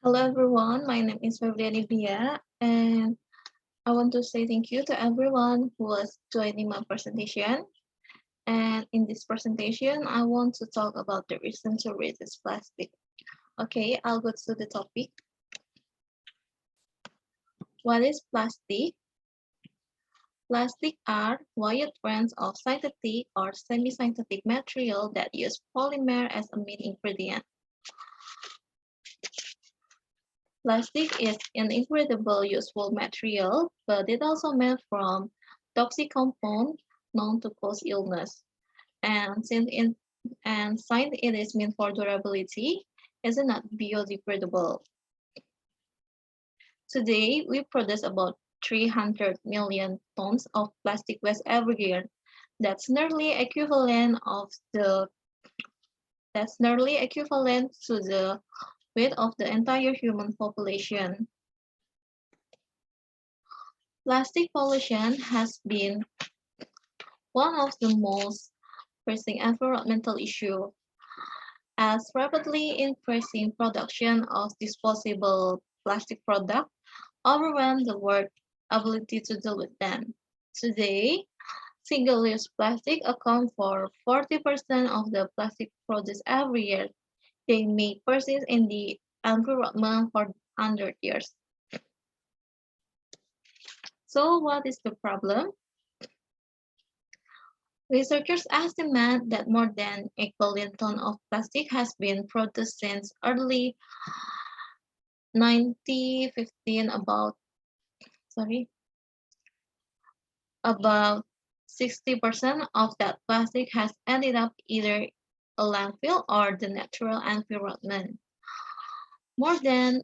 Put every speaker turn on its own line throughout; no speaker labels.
Hello everyone, my name is Febriani Bria and I want to say thank you to everyone who was joining my presentation. And in this presentation, I want to talk about the reason to resist plastic. Okay, I'll go to the topic. What is plastic? Plastic are wide range of synthetic or semi-synthetic material that use polymer as a main ingredient. Plastic is an incredibly useful material, but it also made from toxic compounds known to cause illness. And since it is meant for durability, is not biodegradable. Today, we produce about 300 million tons of plastic waste every year. That's nearly equivalent to the weight of the entire human population. Plastic pollution has been one of the most pressing environmental issues, as rapidly increasing production of disposable plastic products overwhelm the world's ability to deal with them. Today, single-use plastic account for 40% of the plastic produced every year. They may persist in the environment for 100 years. So what is the problem? Researchers estimate that more than 8 billion tons of plastic has been produced since early 1915. About 60% of that plastic has ended up either a landfill or the natural environment. More than,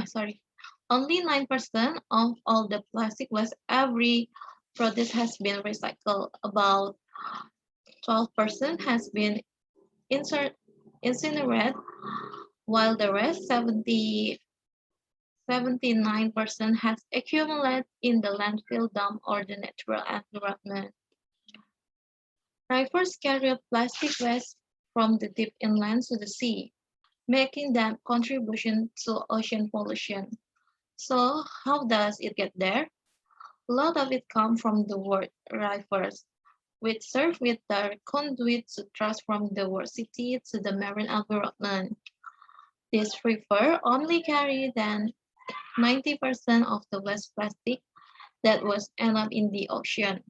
sorry, Only 9% of all the plastic waste every produce has been recycled. About 12% has been incinerated, while the rest 79% has accumulated in the landfill dump or the natural environment. Rivers carry plastic waste from the deep inland to the sea, making them contribution to ocean pollution. So how does it get there? A lot of it comes from the word rivers, which serve with the conduit to trust from the word city to the marine environment. This river only carry than 90% of the waste plastic that was end up in the ocean.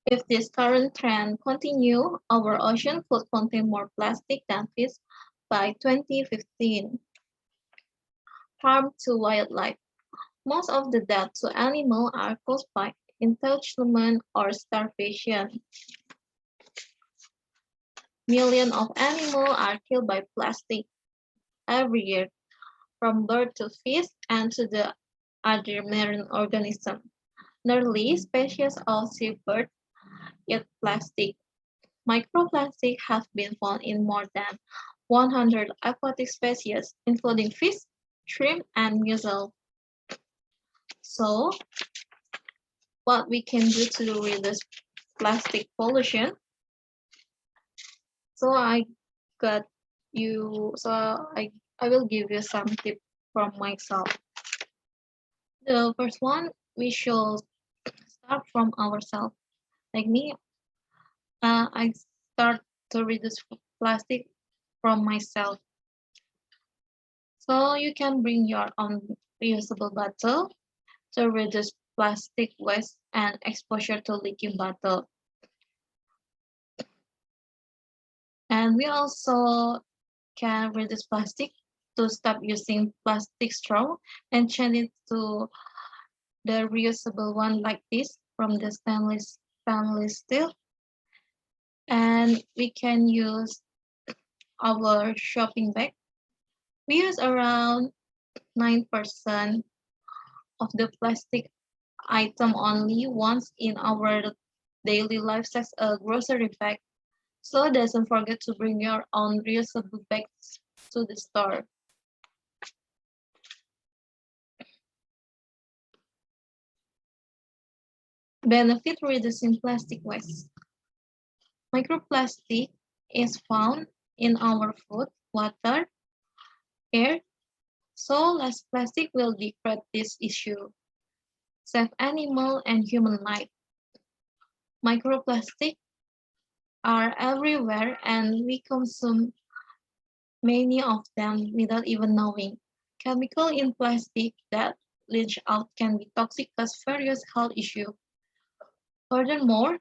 If this current trend continue, our ocean could contain more plastic than fish by 2015. Harm to wildlife. Most of the deaths to animals are caused by entanglement or starvation. Millions of animals are killed by plastic every year, from bird to fish and to the other marine organisms. Nearly species of seabirds eat plastic. Microplastics have been found in more than 100 aquatic species, including fish, shrimp, and mussels. So, what we can do to reduce plastic pollution? So I got I will give you some tips from myself. The first one, we should start from ourselves. Like me, I start to reduce plastic from myself. So you can bring your own reusable bottle to reduce plastic waste and exposure to leaking bottle. And we also can reduce plastic to stop using plastic straw and change it to the reusable one like this from the stainless steel. And we can use our shopping bag. We use around 9% of the plastic item only once in our daily life as a grocery bag. So doesn't forget to bring your own reusable bags to the store. Benefit reducing plastic waste. Microplastic is found in our food, water, air, so less plastic will decrease this issue, save animal and human life. Microplastics are everywhere and we consume many of them without even knowing. Chemical in plastic that leach out can be toxic, cause various health issues. Furthermore,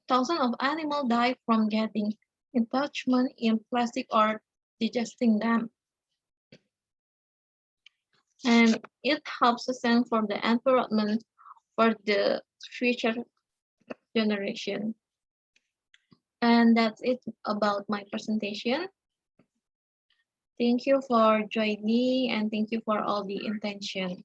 thousands of animals die from getting attachment in plastic or digesting them. And it helps us stand for the environment for the future generation. And that's it about my presentation. Thank you for joining and thank you for all the intention.